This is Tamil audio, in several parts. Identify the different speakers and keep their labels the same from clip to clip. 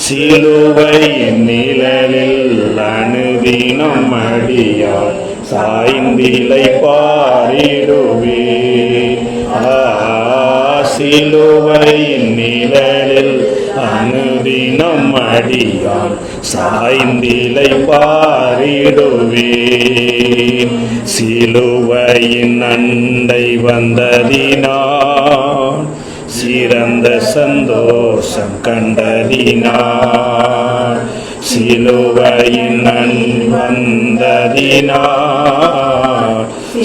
Speaker 1: சிலுவையின் நிழலில் அனுதினம் அடியார் சாய்ந்திலை பாரிடுவே. சிலுவையின் நிழலில் அனுதினம் அடியார் சாய்ந்திலை பாரிடுவே. சிலுவையின் அண்டை வந்ததினால் சிறந்த சந்தோஷம் கண்டதினால், சிலுவையின் வந்ததினால்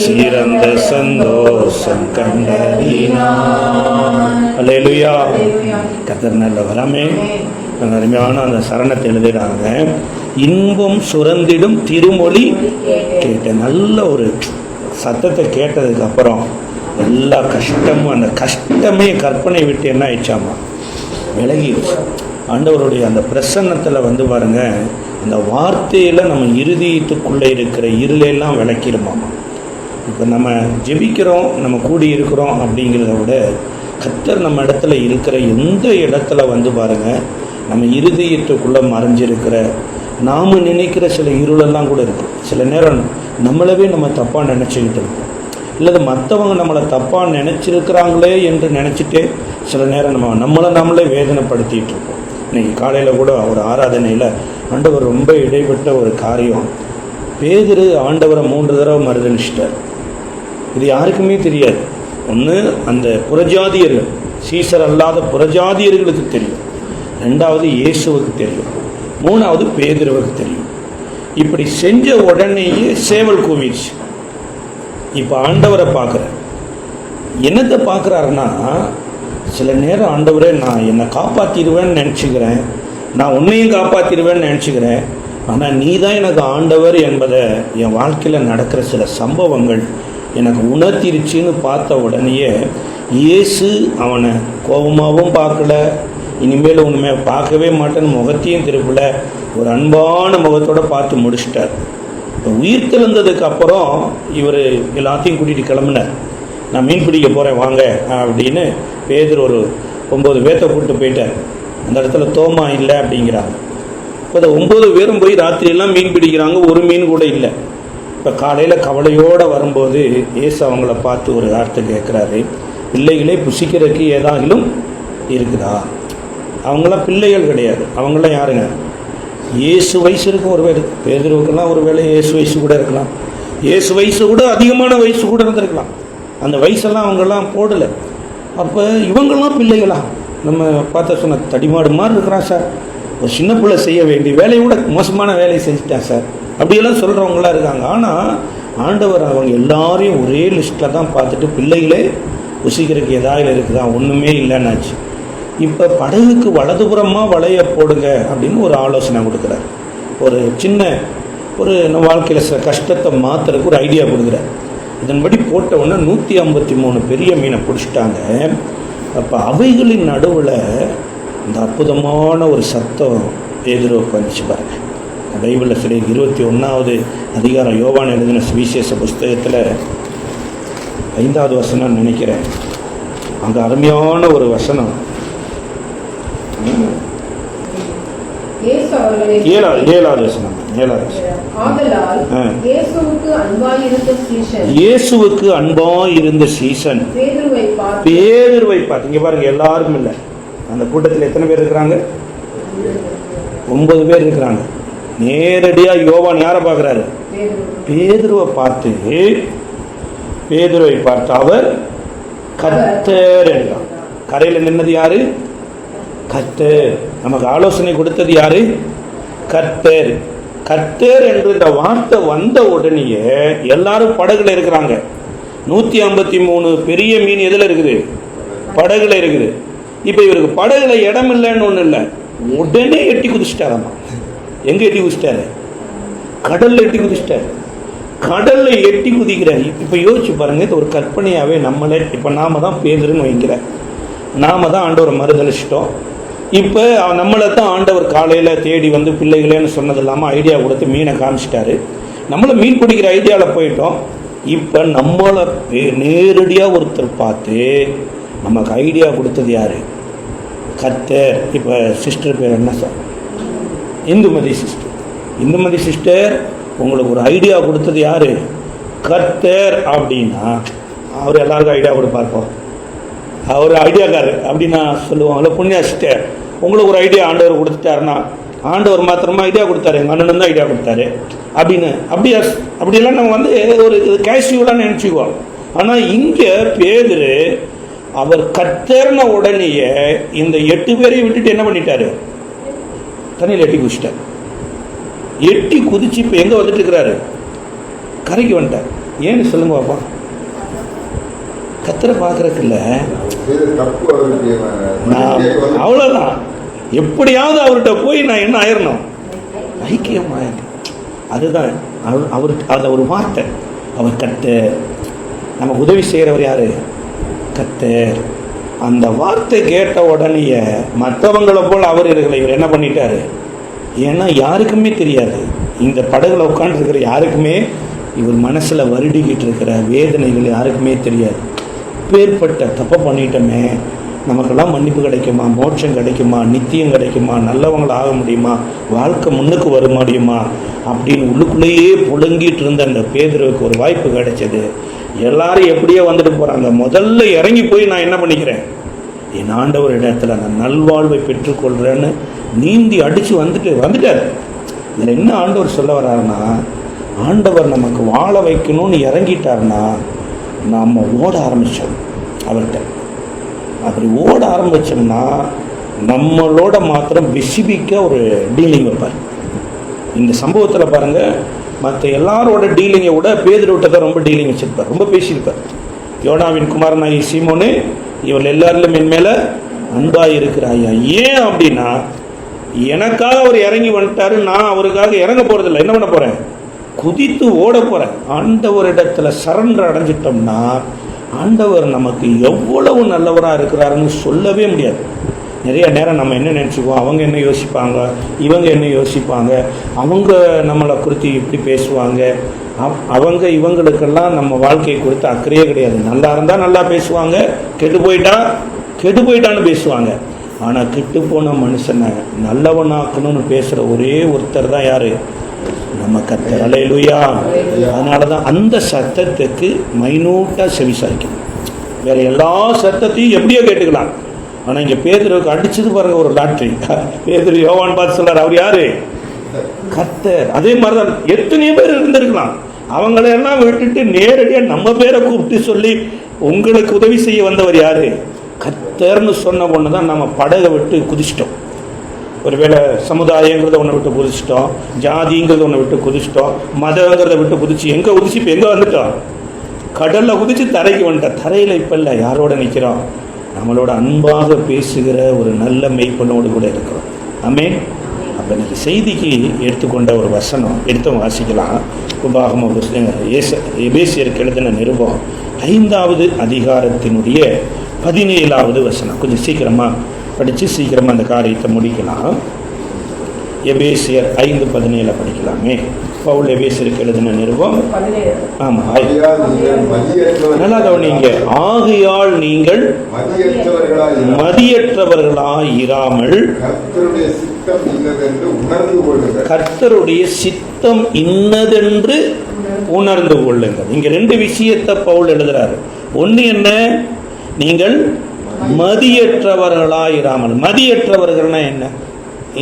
Speaker 1: சிறந்த சந்தோஷம் கண்டதினால். அல்லேலூயா. கர்த்தர் நல்லவர். ஆமென். அருமையான அந்த சரணத்தை எழுதுகிறாங்க. இன்பம் சுரந்திடும் திருமொழி கேட்ட நல்ல ஒரு சத்தத்தை கேட்டதுக்கு அப்புறம் எல்லா கஷ்டமும், அந்த கஷ்டமே கற்பனை விட்டு என்ன ஆயிடுச்சாமா, விலகிடுச்சு. ஆண்டவருடைய அந்த பிரசன்னத்தில் வந்து பாருங்க, அந்த வார்த்தையில் நம்ம இருதயத்துக்குள்ளே இருக்கிற இருளெல்லாம் விளக்கிடுமாமா. இப்போ நம்ம ஜெபிக்கிறோம், நம்ம கூடி இருக்கிறோம் அப்படிங்கிறத விட கர்த்தர் நம்ம இடத்துல இருக்கிற எந்த இடத்துல வந்து பாருங்கள், நம்ம இருதயத்துக்குள்ளே மறைஞ்சிருக்கிற நாம் நினைக்கிற சில இருளெல்லாம் கூட இருக்கும். சில நேரம் நம்மளவே நம்ம தப்பாக நினச்சிக்கிட்டு இருக்கோம், இல்லை மற்றவங்க நம்மளை தப்பாக நினச்சிருக்கிறாங்களே என்று நினச்சிட்டு சில நேரம் நம்மளே வேதனைப்படுத்திகிட்டு இருக்கோம். இன்றைக்கி காலையில் கூட ஒரு ஆராதனையில் ஆண்டவர் ரொம்ப இடைப்பட்ட ஒரு காரியம், பேதுரு ஆண்டவரை 3 தடவை மறுதலிச்சிட்டார். இது யாருக்குமே தெரியாது. ஒன்று அந்த புறஜாதியர்கள், சீசர் அல்லாத புறஜாதியர்களுக்கு தெரியும், 2வது இயேசுவுக்கு தெரியும், 3வது பேதுருவுக்கு தெரியும். இப்படி செஞ்ச உடனேயே சேவல் கூவிடுச்சு. இப்போ ஆண்டவரை பார்க்குறேன். என்னத்தை பார்க்குறாருன்னா, சில நேரம் ஆண்டவரே நான் என்னை காப்பாற்றிடுவேன்னு நினச்சிக்கிறேன், நான் உன்னையும் காப்பாற்றிடுவேன்னு நினச்சிக்கிறேன், ஆனால் நீ தான் எனக்கு ஆண்டவர் என்பதை என் வாழ்க்கையில் நடக்கிற சில சம்பவங்கள் எனக்கு உணர்த்திருச்சுன்னு பார்த்த உடனேயே இயேசு அவனை கோபமாகவும் பார்க்கல, இனிமேல் உண்மையை பார்க்கவே மாட்டேன்னு முகத்தையும் திருப்பல, ஒரு அன்பான முகத்தோடு பார்த்து முடிச்சிட்டார். இப்போ உயிர் தெழுந்ததுக்கு அப்புறம் இவர் எல்லாத்தையும் கூட்டிகிட்டு கிளம்புனார். நான் மீன் பிடிக்க போகிறேன் வாங்க அப்படின்னு பேதுரு ஒரு 9 பேர்த்தை கூப்பிட்டு போயிட்டார். அந்த இடத்துல தோமா இல்லை அப்படிங்கிறாங்க. இப்போ அந்த 9 பேரும் போய் ராத்திரியெல்லாம் மீன் பிடிக்கிறாங்க, ஒரு மீன் கூட இல்லை. இப்போ காலையில் கவலையோடு வரும்போது இயேசு அவங்கள பார்த்து ஒரு வார்த்தை கேட்குறாரு, பிள்ளைகளே புசிக்கிறதுக்கு ஏதாகிலும் இருக்குதா? அவங்களாம் பிள்ளைகள் கிடையாது, அவங்களாம் யாருங்க? இயேசு வயசு இருக்கும் ஒரு பேர். பேதுருவுக்கெல்லாம் ஒரு வேளை இயேசு வயசு கூட இருக்கலாம், இயேசு வயசு கூட அதிகமான வயசு கூட இருந்திருக்கலாம். அந்த வயசெல்லாம் அவங்கெல்லாம் போடலை. அப்போ இவங்கெல்லாம் பிள்ளைகளா? நம்ம பார்த்த சொன்ன தடிமாடு மாதிரி இருக்கிறான் சார், ஒரு சின்ன பிள்ளை செய்ய வேண்டிய வேலையை கூட மோசமான வேலையை செஞ்சுட்டான் சார், அப்படியெல்லாம் சொல்கிறவங்களாம் இருக்காங்க. ஆனால் ஆண்டவர் அவங்க எல்லாரையும் ஒரே லிஸ்ட்டில் தான் பார்த்துட்டு, பிள்ளைகளே புசிக்கிறதுக்கு ஏதாவது இருக்குதா? ஒன்றுமே இல்லைன்னாச்சு. இப்போ படகுக்கு வலதுபுறமாக வளைய போடுங்க அப்படின்னு ஒரு ஆலோசனை கொடுக்குறார். ஒரு சின்ன ஒரு நம்ம வாழ்க்கையில் சில கஷ்டத்தை மாற்றுறதுக்கு ஒரு ஐடியா கொடுக்குறார். இதன்படி போட்ட உடனே 153 பெரிய மீனை பிடிச்சிட்டாங்க. அப்போ அவைகளின் நடுவில் இந்த அற்புதமான ஒரு சத்தம் பேதுருவுக்கு வந்துச்சு பாருங்க. பைபிளில் சரி 21வது அதிகாரம் யோவான் எழுதின சுவிசேஷ புஸ்தகத்தில் 5வது வசனம் நினைக்கிறேன். அங்கே அருமையான ஒரு வசனம், 7வது வசனம். இயேசுவுக்கு அன்பாயிருந்த சீசன் பேதுருவை பார்த்து, இங்க பாருங்க எல்லாரும் இல்லை, அந்த கூட்டத்தில் எத்தனை பேர் இருக்கிறாங்க? 9 பேர் இருக்கிறாங்க. நேரடியா யோவான் யாரை பார்க்கிறாரு? பேதுருவை பார்த்து அவர் கர்த்தர் என்றார். கரையில் நின்னது யாரு? கர்த்தர். நமக்கு ஆலோசனை கொடுத்தது யாரு? கர்த்தர். கர்த்தர் என்று இந்த வார்த்தை வந்த உடனேயே எல்லாரும் படகுல இருக்கிறாங்க. 153 பெரிய மீன் எதுல இருக்குது? படகுல இருக்குது. இப்ப இவருக்கு படகுல இடம் இல்லைன்னு ஒண்ணு இல்லை, உடனே எட்டி குதிச்சிட்டாராமா. எங்க எட்டி குதிச்சிட்டாரு? கடல்ல எட்டி குதிச்சிட்டாரு. கடல்ல எட்டி குதிக்கிறார். இப்ப யோசிச்சு பாருங்க, இது ஒரு கற்பனையாவே நம்மளே, இப்ப நாம தான் பேதுருன்னு வைக்கிற, நாம தான் ஆண்டவரை மறுதலிச்சிட்டோம். இப்போ நம்மளை தான் ஆண்டவர் காலையில் தேடி வந்து பிள்ளைகளேன்னு சொன்னது இல்லாமல் ஐடியா கொடுத்து மீனை காமிச்சிட்டாரு. நம்மளை மீன் பிடிக்கிற ஐடியாவில் போயிட்டோம். இப்போ நம்மளை நேரடியாக ஒருத்தர் பார்த்து நமக்கு ஐடியா கொடுத்தது யார்? கர்த்தர். இப்போ சிஸ்டர் பேர் என்ன sir? Indumathi sister. Indumathi sister உங்களுக்கு ஒரு ஐடியா கொடுத்தது யார்? கர்த்தர். அப்படின்னா அவர் எல்லாருக்கும் ஐடியா கொடுப்பார்ப்போம். அவர் ஐடியாக்காரு அப்படின்னா சொல்லுவாங்களே. புண்ணியா சிஸ்டர் உங்களுக்கு ஒரு ஐடியா ஆண்டவர் கொடுத்துட்டாருன்னா, ஆண்டவர் மாத்திரமா ஐடியா கொடுத்தாரு, எங்கள் அண்ணன் தான் ஐடியா கொடுத்தாரு அப்படின்னு அப்படியெல்லாம் நம்ம வந்து ஒரு கேஷுவலாக நினச்சிக்குவோம். ஆனால் இங்கே பேதுரு அவர் கர்த்தர்ன உடனேயே இந்த 8 பேரையும் விட்டுட்டு என்ன பண்ணிட்டாரு? தண்ணியில் எட்டி குதிச்சிட்டார். எட்டி குதிச்சு இப்போ எங்கே வந்துட்டு இருக்கிறாரு? கரைக்கு வந்துட்டார். ஏன்னு சொல்லுங்க பாப்பா. கர்த்தரை பார்க்கறதுக்கு இல்லை, நான் அவ்வளோதான். எப்படியாவது அவர்கிட்ட போய் நான் என்ன ஆயிரணும்? ஐக்கியம் ஆயிரணும். அதுதான் அவர் அந்த ஒரு வார்த்தை. அவர் கர்த்தர், நமக்கு உதவி செய்கிறவர் யாரு? கர்த்தர். அந்த வார்த்தை கேட்ட உடனே மற்றவங்களை போல் அவர் இருக்கல, இவர் என்ன பண்ணிட்டாரு? ஏன்னா யாருக்குமே தெரியாது, இந்த படகுல உட்காந்துருக்கிற யாருக்குமே இவர் மனசில் வருடிக்கிட்டு இருக்கிற வேதனைகள் யாருக்குமே தெரியாது. பேர்பட்ட தப்பை பண்ணிட்டோமே, நமக்கெல்லாம் மன்னிப்பு கிடைக்குமா, மோட்சம் கிடைக்குமா, நித்தியம் கிடைக்குமா, நல்லவங்களை ஆக முடியுமா, வாழ்க்கை முன்னுக்கு வர முடியுமா அப்படின்னு உள்ளுக்குள்ளேயே புழுங்கிட்டு இருந்த அந்த பேதுருவுக்கு ஒரு வாய்ப்பு கிடைச்சது. எல்லாரும் எப்படியோ வந்துட்டு போகிறாங்க. முதல்ல இறங்கி போய் நான் என்ன பண்ணிக்கிறேன்? என் ஆண்டவர் இடத்துல நான் நல்வாழ்வை பெற்றுக்கொள்கிறேன்னு நீந்தி அடித்து வந்துட்டார். இதில் என்ன ஆண்டவர் சொல்ல வர்றாருன்னா, ஆண்டவர் நமக்கு வாழ வைக்கணும்னு இறங்கிட்டார்னா நாம் ஓட ஆரம்பித்தோம் அவர்கிட்ட. அப்படி ஓட ஆரம்பித்தோம்னா நம்மளோட மாத்திரம் ஸ்பெசிஃபிக்க ஒரு டீலிங் வைப்பார். இந்த சம்பவத்தில் பாருங்கள், மற்ற எல்லாரோட டீலிங்கை விட பேதுருவிட்ட தான் ரொம்ப டீலிங் வச்சுருப்பார், ரொம்ப பேசியிருப்பார். யோனாவின் குமாரனாகி சீமோனு, இவள் எல்லாரிலும் என் மேலே அன்பாக இருக்கிறாயா. ஏன் அப்படின்னா, எனக்காக அவர் இறங்கி வந்துட்டாரு, நான் அவருக்காக இறங்க போகிறதில்ல. என்ன பண்ண போகிறேன்? குதித்து ஓட போகிறேன். ஆண்டவரிடத்துல சரண்டர் அடைஞ்சிட்டோம்னா ஆண்டவர் நமக்கு எவ்வளவு நல்லவராக இருக்கிறாருன்னு சொல்லவே முடியாது. நிறைய நேரம் நம்ம என்ன நினச்சிக்குவோம்? அவங்க என்ன யோசிப்பாங்க, இவங்க என்ன யோசிப்பாங்க, அவங்க நம்மளை குறித்து இப்படி பேசுவாங்க, அவங்க இவங்களுக்கெல்லாம் நம்ம வாழ்க்கையை குறித்து அக்கறையே கிடையாது. நல்லா இருந்தால் நல்லா பேசுவாங்க, கெட்டு போயிட்டான்னு பேசுவாங்க. ஆனால் கெட்டு போன மனுஷனை நல்லவனாக்கணும்னு பேசுகிற ஒரே ஒருத்தர் தான் யார்? நம்ம கர்த்தர். அல்லேலூயா. அதனால தான் அந்த சத்தத்துக்கு மைனூட்டாக செவிசாய்க்கணும். வேறு எல்லா சத்தத்தையும் எப்படியோ கேட்டுக்கலாம். ஆனால் இங்கே பேதுருவுக்கு அடிச்சது பாருங்க ஒரு லாட்ரி. பேதுரு யோவான் பார்த்து சொல்றார், அவர் யாரு? கர்த்தர். அதே மாதிரி தான் எத்தனையோ பேர் இருந்திருக்கலாம். அவங்களெல்லாம் விட்டுட்டு நேரடியாக நம்ம பேரை கூப்பிட்டு சொல்லி உங்களுக்கு உதவி செய்ய வந்தவர் யாரு? கர்த்தர்னு சொன்ன ஒன்று தான் நம்ம படகை விட்டு குதிச்சிட்டோம். ஒருவேளை சமுதாயங்கிறத ஒன்றை விட்டு குதிச்சிட்டோம், ஜாதிங்கிறத ஒன்றை விட்டு குதிச்சிட்டோம், மதங்கிறத விட்டு குதிச்சு எங்கே குதிச்சு இப்போ எங்கே வந்துட்டோம்? கடலில் குதிச்சு தரைக்கு வந்துட்டோம். தரையில் இப்போ இல்லை, யாரோட நிற்கிறோம்? நம்மளோட அன்பாக பேசுகிற ஒரு நல்ல மெய்ப்பனோடு கூட இருக்கிறோம். ஆமென். அப்போ இன்னைக்கு செய்திக்கு எடுத்துக்கொண்ட ஒரு வசனம் எடுத்து வாசிக்கலாம். உபாகம எபேசியருக்கு எழுதின நிருபம் 5வது அதிகாரத்தினுடைய 17வது வசனம். கொஞ்சம் சீக்கிரமாக படித்து சீக்கிரமாக அந்த காரியத்தை முடிக்கலாம். எபேசியர் 5:17 படிக்கலாமே. பவுல் எபேசியருக்கு எழுதின நிருபம். ஆமாம், நல்லா கவனிங்க. ஆகையால் நீங்கள் மதியற்றவர்களாய் இராமல் கர்த்தருடைய சித்தம் இன்னதென்று உணர்ந்து கொள்ளுங்கள். இங்க 2 விஷயத்தை பவுல் எழுதுறாரு. ஒன்று என்ன? நீங்கள் மதியற்றவர்களாயிராமல். மதியற்றவர்கள்னா என்ன?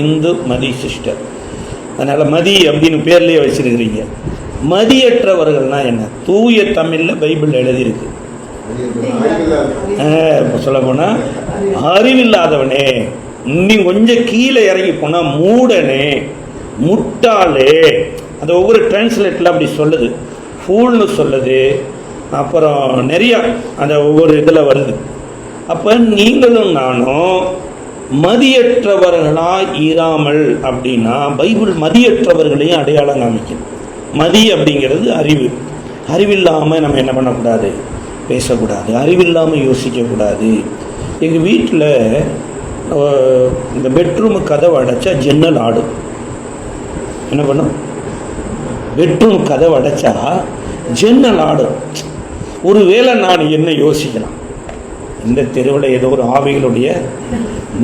Speaker 1: இந்து மதி சிஸ்டர், அதனால மதி அப்படின்னு பேர்லயே வச்சிருக்கிறீங்க. மதியற்றவர்கள்னா என்ன? தூய தமிழில் பைபிள் எழுதியிருக்கு. சொல்ல போனா அறிவில்லாதவனே, இன்னும் கொஞ்சம் கீழே இறங்கி போனா மூடனே, முட்டாளே. அந்த ஒவ்வொரு டிரான்ஸ்லேட்டில் அப்படி சொல்லுது. ஃபூல்னு சொல்லுது, அப்புறம் நிறைய அந்த ஒவ்வொரு இதில் வருது. அப்போ நீங்களும் நானும் மதியற்றவர்களாக இராமல் அப்படின்னா பைபிள் மதியற்றவர்களையும் அடையாளம் காமிக்கும். மதி அப்படிங்கிறது அறிவு. அறிவில்லாமல் நம்ம என்ன பண்ணக்கூடாது? பேசக்கூடாது. அறிவில்லாமல் யோசிக்கக்கூடாது. எங்கள் வீட்டில் இந்த பெட்ரூமு கதவை அடைச்சா ஜன்னல் ஆடும். என்ன பண்ணும்? பெட்ரூம் கதவை அடைச்சா ஜன்னல் ஆடும். ஒருவேளை நான் என்ன யோசிக்கலாம், இந்த தெருவில் ஏதோ ஒரு ஆவிகளுடைய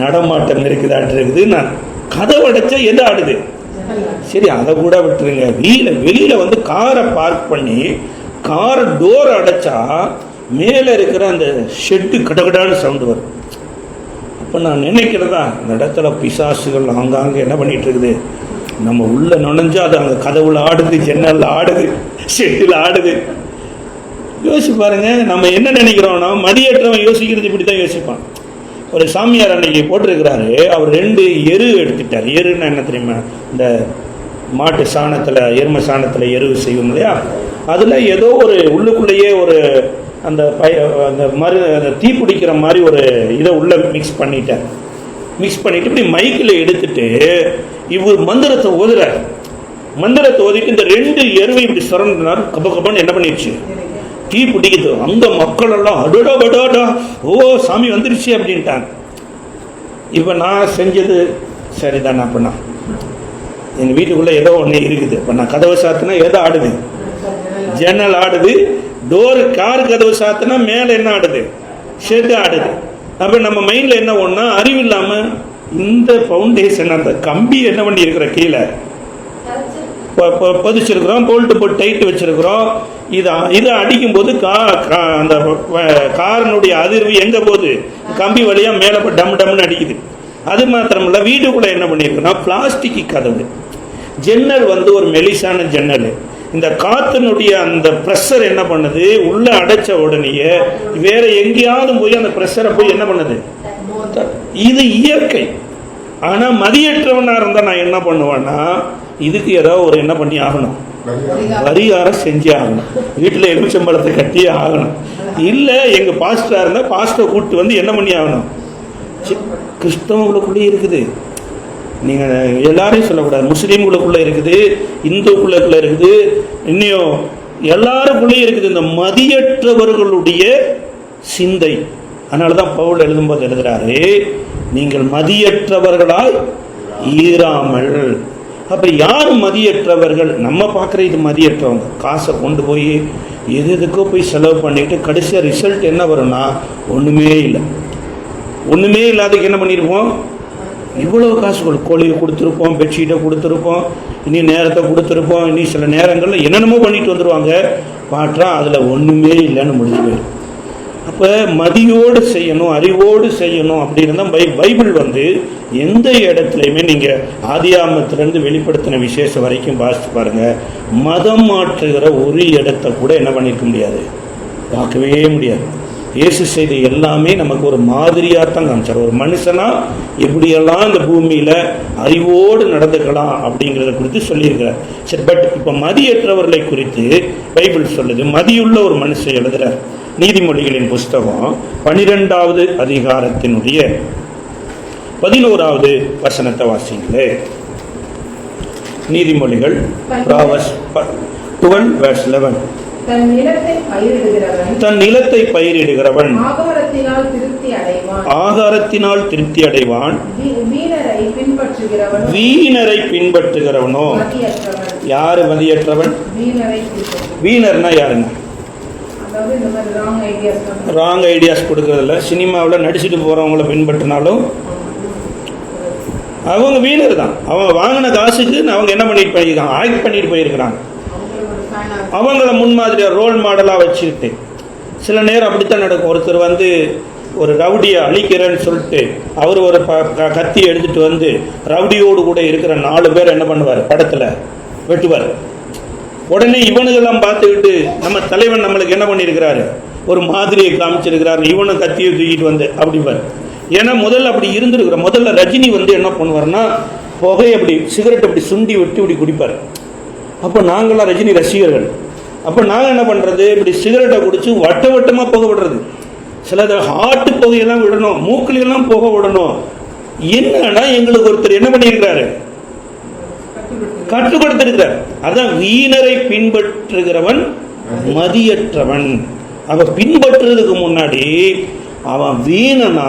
Speaker 1: நடமாட்டம் இருக்குதாட்டு இருக்குது, நான் கதவு அடைச்சா எது ஆடுது? சரி, அதை கூட விட்டுருங்க. வெளியில வந்து காரை பார்க் பண்ணி கார் டோர் அடைச்சா மேலே இருக்கிற அந்த ஷெட்டு கடகடான்னு சவுண்டு வரும். அப்போ நான் நினைக்கிறதா, இந்த இடத்துல பிசாசுகள் ஆங்காங்கே என்ன பண்ணிட்டு இருக்குது, நம்ம உள்ள நுழைஞ்சா அது அங்கே கதவுல ஆடுது, ஜன்னல் ஆடுது, ஷெட்டில் ஆடுது. யோசிச்சு பாருங்க, நம்ம என்ன நினைக்கிறோம்னா மதியற்றவன் யோசிக்கிறது இப்படி தான் யோசிப்பான். ஒரு சாமியார் அன்னைக்கு போட்டிருக்கிறாரு, அவர் 2 எரு எடுத்துட்டார். எருன்னா என்ன தெரியுமா, இந்த மாட்டு சாணத்தில் எருமை சாணத்தில் எரு செய்வோம் இல்லையா, அதில் ஏதோ ஒரு உள்ளுக்குள்ளேயே ஒரு அந்த அந்த தீ பிடிக்கிற மாதிரி ஒரு இதை உள்ள மிக்ஸ் பண்ணிட்டார். மிக்ஸ் பண்ணிட்டு இப்படி மைக்கில் எடுத்துட்டு இவர் மந்திரத்தை ஓதுறார். மந்திரத்தை ஓதிட்டு இந்த 2 எருவை இப்படி சுரண்டினார். கபன்னு என்ன பண்ணிடுச்சு, தீ பிடிக்குது. அந்த மக்கள் எல்லாம் அடோடா படோடா, ஓ சாமி வந்துருச்சு அப்படின்ட்டாங்க. இப்போ நான் செஞ்சது சரிதானே? அப்படின்னா எங்கள் வீட்டுக்குள்ளே ஏதோ ஒன்று இருக்குது. இப்போ நான் கதவை சாத்தினா ஏதோ ஆடுது, ஜன்னல் ஆடுது. டோரு கார் கதவு சாத்தினா மேலே என்ன ஆடுது, ஷெட் ஆடுது. அப்போ நம்ம மைண்டில் என்ன ஒன்றா அறிவு இல்லாமல் இந்த ஃபவுண்டேஷன் அந்த கம்பி என்ன பண்ணி இருக்கிற கீழே பதிச்சிருக்கிறோம், போல்ட்டு போட்டு டைட்டு வச்சிருக்கிறோம். இதை அடிக்கும்போது அந்த காரனுடைய அதிர்வு எங்கே போகுது, கம்பி வழியாக மேலே டம் டம்னு அடிக்குது. அது மாத்திரமில்ல, வீட்டுக்குள்ளே என்ன பண்ணியிருக்கோம்னா பிளாஸ்டிக் கதவு, ஜன்னல் வந்து ஒரு மெலிசான ஜன்னல். இந்த காற்றினுடைய அந்த ப்ரெஷர் என்ன பண்ணுது, உள்ளே அடைச்ச உடனேயே வேற எங்கேயாவது போய் அந்த ப்ரெஷரை போய் என்ன பண்ணுது. இது இயற்கை. ஆனால் மதியற்றவனாக இருந்தால் நான் என்ன பண்ணுவேன்னா, இதுக்கு ஏதாவது ஒரு என்ன பண்ணி ஆகணும், பரிகாரம் செஞ்சே ஆகணும். வீட்டில் எலுமிச்சம்பழத்தை கட்டியே ஆகணும். இல்லை எங்கள் பாஸ்டராக இருந்தால் பாஸ்டரை கூப்பிட்டு வந்து என்ன பண்ணி ஆகணும். கிறிஸ்தவங்களுக்குள்ளே இருக்குது, நீங்கள் எல்லாரையும் சொல்லக்கூடாது. முஸ்லீம்களுக்குள்ளே இருக்குது, இந்துக்குள்ளே இருக்குது, இன்னும் எல்லாருக்குள்ளேயும் இருக்குது இந்த மதியற்றவர்களுடைய சிந்தை. அதனால தான் பவுல் எழுதும்போது எழுதுகிறாரு, நீங்கள் மதியற்றவர்களாய் ஈராமல். அப்போ யார் மதியற்றவர்கள்? நம்ம பார்க்குற இது மதியற்றவங்க. காசை கொண்டு போய் எதுக்கோ போய் செலவு பண்ணிட்டு கடைசியாக ரிசல்ட் என்ன வரும்னா ஒன்றுமே இல்லை. ஒன்றுமே இல்லாததுக்கு என்ன பண்ணியிருப்போம், இவ்வளோ காசுகள், கோழியை கொடுத்துருப்போம், பெட்ஷீட்டை கொடுத்துருப்போம், இனி நேரத்தை கொடுத்துருப்போம், இனி சில நேரங்களில் என்னென்னமோ பண்ணிட்டு வந்துடுவாங்க. பாட்டா அதில் ஒன்றுமே இல்லைன்னு முடிஞ்சு போயிடும். அப்போ மதியோடு செய்யணும், அறிவோடு செய்யணும் அப்படின்னு தான் பைபிள் வந்து எந்த இடத்துலையுமே நீங்கள் ஆதியாமத்திலேருந்து வெளிப்படுத்தின விசேஷம் வரைக்கும் வாசித்து பாருங்கள், மதம் மாற்றுகிற ஒரு இடத்தை கூட என்ன பண்ணியிருக்க முடியாது, பார்க்கவே முடியாது. இயேசு செய்த எல்லாமே நமக்கு ஒரு மாதிரியாக தான் காமிச்சார். ஒரு மனுஷனாக எப்படியெல்லாம் இந்த பூமியில் அறிவோடு நடந்துக்கலாம் அப்படிங்கிறத குறித்து சொல்லியிருக்கிறார். சரி, பட் இப்போ மதியற்றவர்களை குறித்து பைபிள் சொல்லுது. மதியுள்ள ஒரு மனுஷன் எழுதுகிறார். நீதிமொழிகளின் புஸ்தகம் 12வது அதிகாரத்தினுடைய 11வது வசனத்தை வாசிங்களே. நீதிமொழிகள் 12:11. தன் நிலத்தை பயிரிடுகிறவன் ஆகாரத்தினால் திருப்தி அடைவான், வீணரை பின்பற்றுகிறவனோ. யாரு மதியற்றவன்? வீணர்னா யாருங்க? ராங் ஐடியாஸ் கொடுக்கறதில்ல. சினிமாவில் நடிச்சுட்டு போறவங்களை பின்பற்றினாலும் அவங்க வீணர் தான். அவங்க வாங்கின காசுக்கு அவங்க என்ன பண்ணிட்டு போயிருக்காங்க, ஆக்ட் பண்ணிட்டு போயிருக்கிறாங்க. அவங்கள முன்மாதிரியா ரோல் மாடலாக வச்சுக்கிட்டு சில நேரம் அப்படித்தான் நடக்கும். ஒருத்தர் வந்து ஒரு ரவுடியை அழிக்கிறேன்னு சொல்லிட்டு அவர் ஒரு கத்தி எடுத்துட்டு வந்து ரவுடியோடு கூட இருக்கிற 4 பேர் என்ன பண்ணுவார், படத்தில் வெட்டுவார். உடனே இவனுக்கெல்லாம் பார்த்துக்கிட்டு நம்ம தலைவன் நம்மளுக்கு என்ன பண்ணியிருக்கிறாரு, ஒரு மாதிரியை காமிச்சிருக்கிறாரு, இவனும் கத்தியை தூக்கிட்டு வந்து அப்படிப்பார். ஏன்னா முதல்ல அப்படி இருந்திருக்கிற. முதல்ல ரஜினி வந்து என்ன பண்ணுவார்னா, புகை அப்படி சிகரெட் அப்படி சுண்டி விட்டு இப்படி குடிப்பார். அப்போ நாங்களாம் ரஜினி ரசிகர்கள். அப்போ நாங்கள் என்ன பண்ணுறது, இப்படி சிகரெட்டை குடிச்சு வட்டமாக புகை விடுறது. சிலது ஹார்ட்டு புகையெல்லாம் விடணும், மூக்கிலெல்லாம் புகை விடணும். என்னன்னா எங்களுக்கு ஒருத்தர் என்ன பண்ணியிருக்கிறாரு, கற்றுக் கொடுத்திருக்கிறார். அதான் வீணரை பின்பற்றுகிறவன் மதியற்றவன். அவன் பின்பற்றுறதுக்கு முன்னாடி அவன் வீணனா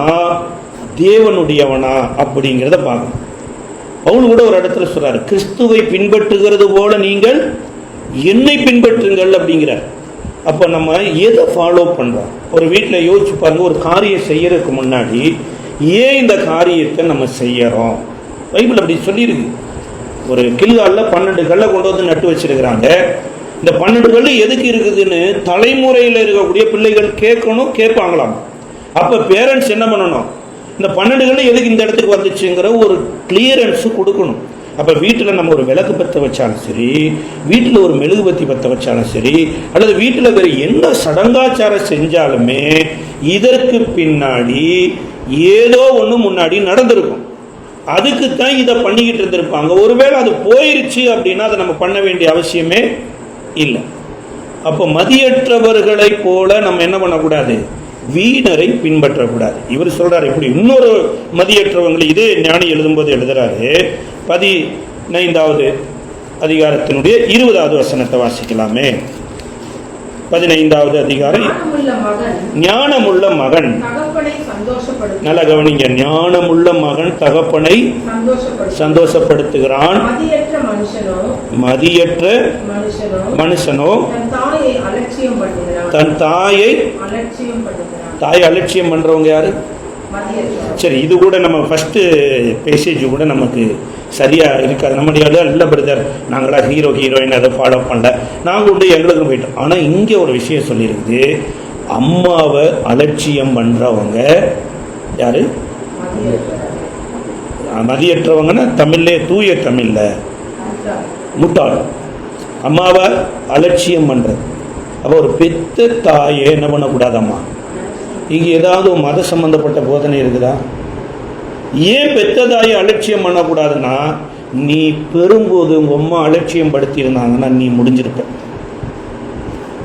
Speaker 1: தேவனுடையவனா அப்படிங்கிறத பார்க்கணும். பவுல் கூட ஒரு இடத்துல சொல்றாரு, கிறிஸ்துவை பின்பற்றுகிறது போல நீங்கள் என்னை பின்பற்றுங்கள் அப்படிங்கிறார். அப்போ நம்ம எதை ஃபாலோ பண்ணுறோம்? ஒரு வீட்டில் யோசிச்சு பாருங்க, ஒரு காரியம் செய்யறதுக்கு முன்னாடி ஏன் இந்த காரியத்தை நம்ம செய்யறோம் பைபிள் அப்படி சொல்லியிருக்கு. ஒரு கில்காலில் 12 கல்லை கொண்டு வந்து நட்டு வச்சிருக்கிறாங்க. இந்த 12 கல் எதுக்கு இருக்குதுன்னு தலைமுறையில் இருக்கக்கூடிய பிள்ளைகள் கேட்பாங்களாம். அப்போ பேரண்ட்ஸ் என்ன பண்ணணும், இந்த 12 கல் எதுக்கு இந்த இடத்துக்கு வந்துச்சுங்கிற ஒரு கிளியரன்ஸு கொடுக்கணும். அப்போ வீட்டில் நம்ம ஒரு விளக்கு பற்ற வச்சாலும் சரி, வீட்டில் ஒரு மெழுகுபத்தி பற்ற வச்சாலும் சரி, அல்லது வீட்டில் வேறு என்ன சடங்காச்சாரம் செஞ்சாலுமே இதற்கு பின்னாடி ஏதோ ஒன்று முன்னாடி நடந்திருக்கும். அதுக்குத்தான் இதை பண்ணிக்கிட்டு இருந்திருப்பாங்க. ஒருவேளை அது போயிருச்சு அப்படின்னா அதை நம்ம பண்ண வேண்டிய அவசியமே இல்லை. அப்போ மதியற்றவர்களை போல நம்ம என்ன பண்ணக்கூடாது, வீணரை பின்பற்றக்கூடாது. இவர் சொல்றாரு இப்படி. இன்னொரு மதியற்றவங்களை இதே ஞானி எழுதும்போது எழுதுறாரு. 15வது அதிகாரத்தினுடைய 20வது வசனத்தை வாசிக்கலாமே. 15வது அதிகாரம். ஞானமுள்ள மகன், நல்ல கவனிங்க, ஞானமுள்ள மகன் தகப்பனை சந்தோஷப்படுத்துகிறான். மதியற்ற மனுஷனோ தன் தாயை அலட்சியம் பண்றவங்க யாரு? சரி, இது கூட நம்ம ஃபர்ஸ்ட் பேசேஜ் கூட நமக்கு சரியா இருக்காது. நம்முடைய இல்லை பிரதர், நாங்களா ஹீரோயின் அதை ஃபாலோ பண்ணல, நாங்கள் உண்டு எங்களுக்கு போயிட்டோம். ஆனால் இங்கே ஒரு விஷயம் சொல்லியிருக்குது, அம்மாவை அலட்சியம் பண்ணுறவங்க யாரு? மதியற்றவங்கன்னா தமிழ்லே, தூய தமிழ்ல முட்டாள். அம்மாவை அலட்சியம் பண்ணுறது. அப்போ ஒரு பெத்த தாயை என்ன பண்ணக்கூடாதம்மா? இங்கே ஏதாவது மத சம்பந்தப்பட்ட போதனை இருக்குதா? ஏன் பெத்த தாயை அலட்சியம் பண்ணக்கூடாதுன்னா, நீ பெறும்போது உங்கள் அம்மா அலட்சியம் படுத்தி இருந்தாங்கன்னா நீ முடிஞ்சிருப்ப.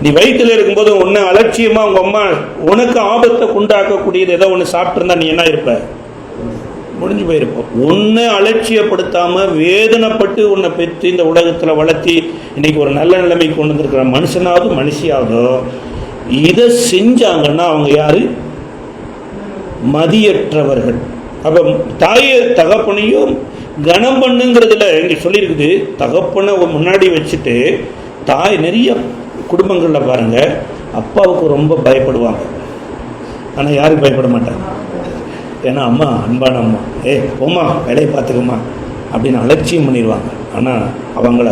Speaker 1: நீ வயிற்றில் இருக்கும்போது உன்னை அலட்சியமாக உங்கள் அம்மா உனக்கு ஆபத்தை உண்டாக்கக்கூடியது ஏதோ ஒன்று சாப்பிட்ருந்தா நீ என்ன இருப்ப? முடிஞ்சு போயிருப்போம். உன்னை அலட்சியப்படுத்தாமல் வேதனைப்பட்டு உன்னை பெற்று இந்த உலகத்தில் வளர்த்தி இன்னைக்கு ஒரு நல்ல நிலைமைக்கு கொண்டு வந்திருக்கிற மனுஷனாவது மனுஷியாவதோ இதை செஞ்சாங்கன்னா அவங்க யாரு? மதியற்றவர்கள். அப்போ தாயை தகப்பனையும் கனம் பண்ணுங்கிறதுல இங்கே சொல்லியிருக்குது. தகப்பனை முன்னாடி வச்சுட்டு தாய், நிறைய குடும்பங்களில் பாருங்க அப்பாவுக்கு ரொம்ப பயப்படுவாங்க, ஆனால் யாருக்கு பயப்பட மாட்டாங்க. ஏன்னா அம்மா அன்பான அம்மா, போம்மா வேலையை பார்த்துக்குமா அப்படின்னு அலட்சியம் பண்ணிடுவாங்க. ஆனால் அவங்கள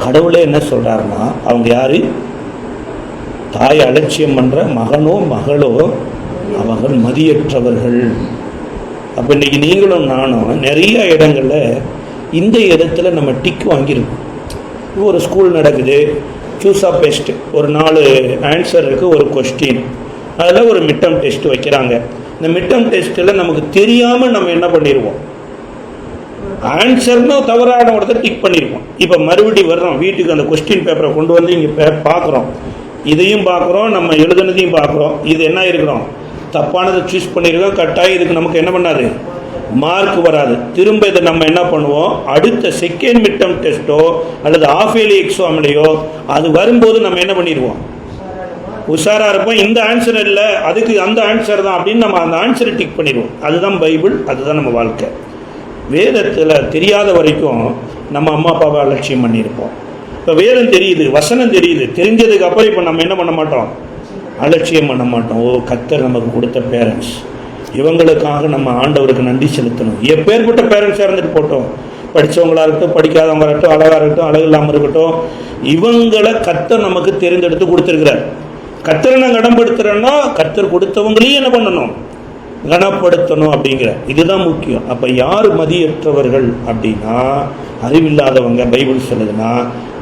Speaker 1: கடவுளே என்ன சொல்கிறாருன்னா, அவங்க யாரு? தாயை அலட்சியம் பண்ணுற மகனோ மகளோ அவர்கள் மதியற்றவர்கள். அப்போ இன்றைக்கி நீங்களும் நானும் நிறைய இடங்களில் இந்த இடத்துல நம்ம டிக் வாங்கியிருக்கோம். ஒரு ஸ்கூல் நடக்குது, சூஸ் ஆஃப் பெஸ்ட், ஒரு 4 ஆன்சர் இருக்குது, ஒரு கொஸ்டின், அதில் ஒரு மிட்டம் டெஸ்ட் வைக்கிறாங்க. இந்த மிட்டம் டெஸ்ட்டில் நமக்கு தெரியாமல் நம்ம என்ன பண்ணிடுவோம், ஆன்சர்னு தவறான ஒருத்தர் டிக் பண்ணியிருக்கோம். இப்போ மறுபடி வர்றோம் வீட்டுக்கு, அந்த கொஸ்டின் பேப்பரை கொண்டு வந்து இங்கே பார்க்குறோம், இதையும் பார்க்குறோம், நம்ம எழுதுனதையும் பார்க்குறோம். இது என்ன இருக்கிறோம், தப்பானதை சூஸ் பண்ணியிருக்கோம். கட்டாயம் இதுக்கு நமக்கு என்ன பண்ணாது, மார்க் வராது. திரும்ப இதை நம்ம என்ன பண்ணுவோம், அடுத்த செகண்ட் மிட்டம் டெஸ்ட்டோ அல்லது ஆஃப் இயர்லி எக்ஸாம்லையோ அது வரும்போது நம்ம என்ன பண்ணிடுவோம், உஷாராக இருப்போம். இந்த ஆன்சர் இல்லை, அதுக்கு அந்த ஆன்சர் தான் அப்படின்னு நம்ம அந்த ஆன்சரை டிக் பண்ணிடுவோம். அதுதான் பைபிள், அதுதான் நம்ம வாழ்க்கை. வேதத்தில் தெரியாத வரைக்கும் நம்ம அம்மா அப்பாவை அலட்சியம் பண்ணியிருப்போம். இப்போ வேதம் தெரியுது, வசனம் தெரியுது, தெரிஞ்சதுக்கு அப்புறம் இப்போ நம்ம என்ன பண்ண மாட்டோம், அலட்சியம் பண்ண மாட்டோம். கர்த்தர் நமக்கு கொடுத்த பேரண்ட்ஸ், இவங்களுக்காக நம்ம ஆண்டவருக்கு நன்றி செலுத்தணும். எப்பேற்பட்ட பேரண்ட்ஸாக இருந்துட்டு போட்டோம், படித்தவங்களாக இருக்கட்டும், படிக்காதவங்களாக இருக்கட்டும், அழகாக இருக்கட்டும், அழகு இல்லாமல் இருக்கட்டும், இவங்களை கர்த்தர் நமக்கு தேர்ந்தெடுத்து கொடுத்துருக்கிறார். கர்த்தரை நான் கனப்படுத்துகிறேன்னா கர்த்தர் கொடுத்தவங்களையும் என்ன பண்ணணும், கனப்படுத்தணும் அப்படிங்கிற இதுதான் முக்கியம். அப்போ யார் மதியற்றவர்கள் அப்படின்னா, அறிவில்லாதவங்க. பைபிள் சொல்லுதுன்னா